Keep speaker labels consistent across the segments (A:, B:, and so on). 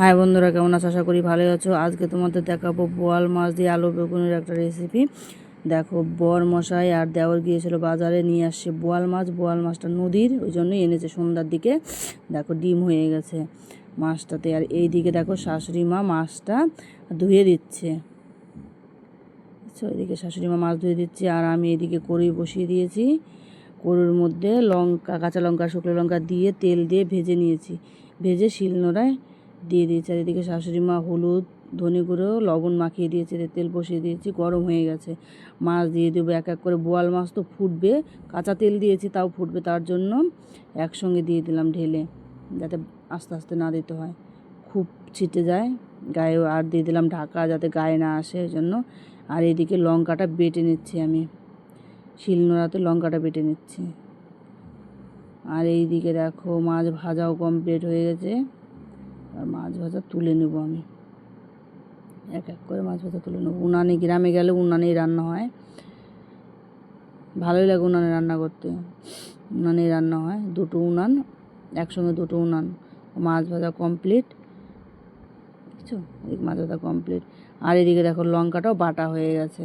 A: High বন্ধুরা, কেমন আছো? আশা করি ভালোই আছো। আজকে তোমাদের দেখাবো বোয়াল মাছ দিয়ে আলু বেগুনের একটা রেসিপি। দেখো, বর মশাই আর দেওর গিয়েছিল বাজারে, নিয়ে আসছে বোয়াল মাছ। বোয়াল মাছটা নদীর, ওই জন্যই এনেছে সন্ধ্যার দিকে। দেখো, ডিম হয়ে গেছে মাছটাতে। আর এই দিকে দেখো শাশুড়ি মা মাছটা ধুয়ে দিচ্ছে। ওইদিকে শাশুড়ি মা মাছ ধুয়ে দিচ্ছে, আর আমি এদিকে কড়াই বসিয়ে দিয়েছি। কড়াইয়ের মধ্যে লঙ্কা, কাঁচা লঙ্কা, শুকনো লঙ্কা দিয়ে তেল দিয়ে ভেজে নিয়েছি। ভেজে শিলনোড়ায় দিয়ে দিয়েছি। আর এদিকে শাশুড়ি মা হলুদ, ধনে গুঁড়ো, লবণ মাখিয়ে দিয়েছে। তেল বসিয়ে দিয়েছি, গরম হয়ে গেছে। মাছ দিয়ে দেবো এক এক করে। বোয়াল মাছ তো ফুটবে, কাঁচা তেল দিয়েছি তাও ফুটবে, তার জন্য একসঙ্গে দিয়ে দিলাম ঢেলে, যাতে আস্তে আস্তে না দিতে হয়, খুব ছিটে যায় গায়ে। আর দিয়ে দিলাম ঢাকা, যাতে গায়ে না আসে, ওই জন্য। আর এদিকে লঙ্কাটা বেটে নিচ্ছি আমি, শিলনোড়াতে লঙ্কাটা বেটে নিচ্ছি। আর এই দিকে দেখো মাছ ভাজাও কমপ্লিট হয়ে গেছে। আর মাছ ভাজা তুলে নেব আমি, এক এক করে মাছ ভাজা তুলে নেব। উনানে, গ্রামে গেলে উনানেই রান্না হয়, ভালোই লাগে উনানে রান্না করতে। উনানেই রান্না হয়, দুটো উনান একসঙ্গে, দুটো উনান। মাছ ভাজা কমপ্লিট, বুঝছো? মাছ ভাজা কমপ্লিট। আর এদিকে দেখো লঙ্কাটাও বাটা হয়ে গেছে,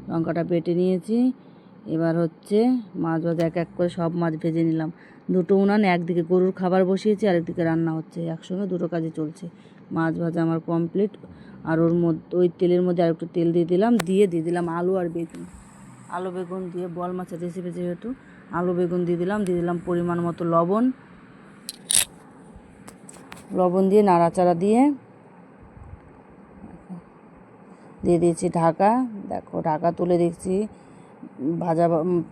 A: লঙ্কাটা বেটে নিয়েছি। এবার হচ্ছে মাছ ভাজা এক এক করে সব মাছ ভেজে নিলাম। দুটো উনান, একদিকে গরুর খাবার বসিয়েছি, আরেকদিকে রান্না হচ্ছে, একসঙ্গে দুটো কাজে চলছে। মাছ ভাজা আমার কমপ্লিট। আর ওর মধ্যে, ওই তেলের মধ্যে আর একটু তেল দিয়ে দিলাম আলু আর বেগুন। আলু বেগুন দিয়ে বোয়াল মাছের রেসিপি যেহেতু, আলু বেগুন দিয়ে দিলাম পরিমাণ মতো লবণ দিয়ে নাড়াচাড়া দিয়ে দিয়েছি ঢাকা। দেখো, ঢাকা তুলে দেখছি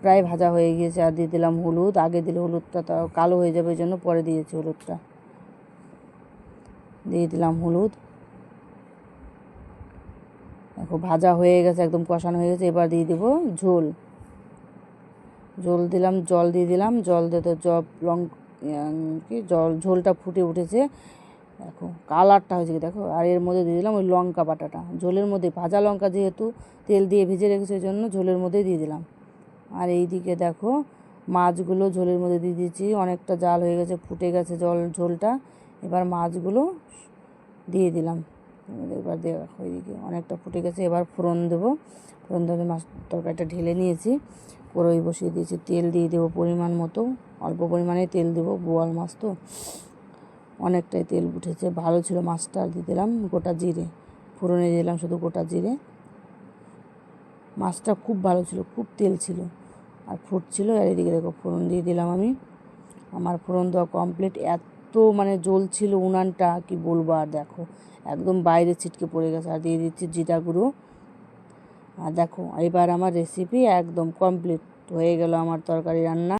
A: প্রায় ভাজা হয়ে গিয়েছে। আর দিয়ে দিলাম হলুদ। আগে দিলে হলুদটা তো কালো হয়ে যাবে, ওই জন্য পরে দিয়েছি হলুদটা। দিয়ে দিলাম হলুদ। দেখো ভাজা হয়ে গেছে, একদম কষানো হয়ে গেছে। এবার দিয়ে দেবো ঝোল দিলাম, জল দিয়ে দিলাম। জল দিয়ে তো ঝোলটা ফুটে উঠেছে। দেখো কালারটা হয়েছে কি দেখো। আর এর মধ্যে দিয়ে দিলাম ওই লঙ্কা বাটাটা, ঝোলের মধ্যে। ভাজা লঙ্কা যেহেতু তেল দিয়ে ভেজে রেখেছে, ওই জন্য ঝোলের মধ্যেই দিয়ে দিলাম। আর এই দিকে দেখো মাছগুলো ঝোলের মধ্যে দিয়ে দিয়েছি। অনেকটা জাল হয়ে গেছে, ফুটে গেছে ঝোলটা। এবার মাছগুলো দিয়ে দিলাম। এবার দেখো এইদিকে অনেকটা ফুটে গেছে। এবার ফোড়ন দেবো। ফোড়ন ধরে মাছ তরকারিটা ঢেলে নিয়েছি, কড়াই বসিয়ে দিয়েছি। তেল দিয়ে দেবো পরিমাণ মতো, অল্প পরিমাণে তেল দেবো, বোয়াল মাছ তো অনেকটাই তেল উঠেছে, ভালো ছিল মাছটা। দিয়ে দিলাম গোটা জিরে, ফোড়নে দিলাম শুধু গোটা জিরে। মাছটা খুব ভালো ছিল, খুব তেল ছিল আর ফুটছিল। আর এদিকে দেখো ফোড়ন দিয়ে দিলাম আমি। আমার ফোড়ন দেওয়া কমপ্লিট। এত জল ছিল উনানটা, কি বলবো। আর দেখো একদম বাইরে ছিটকে পড়ে গেছে। আর দিয়ে দিচ্ছি জিরা গুঁড়ো। আর দেখো এবার আমার রেসিপি একদম কমপ্লিট হয়ে গেল, আমার তরকারি রান্না।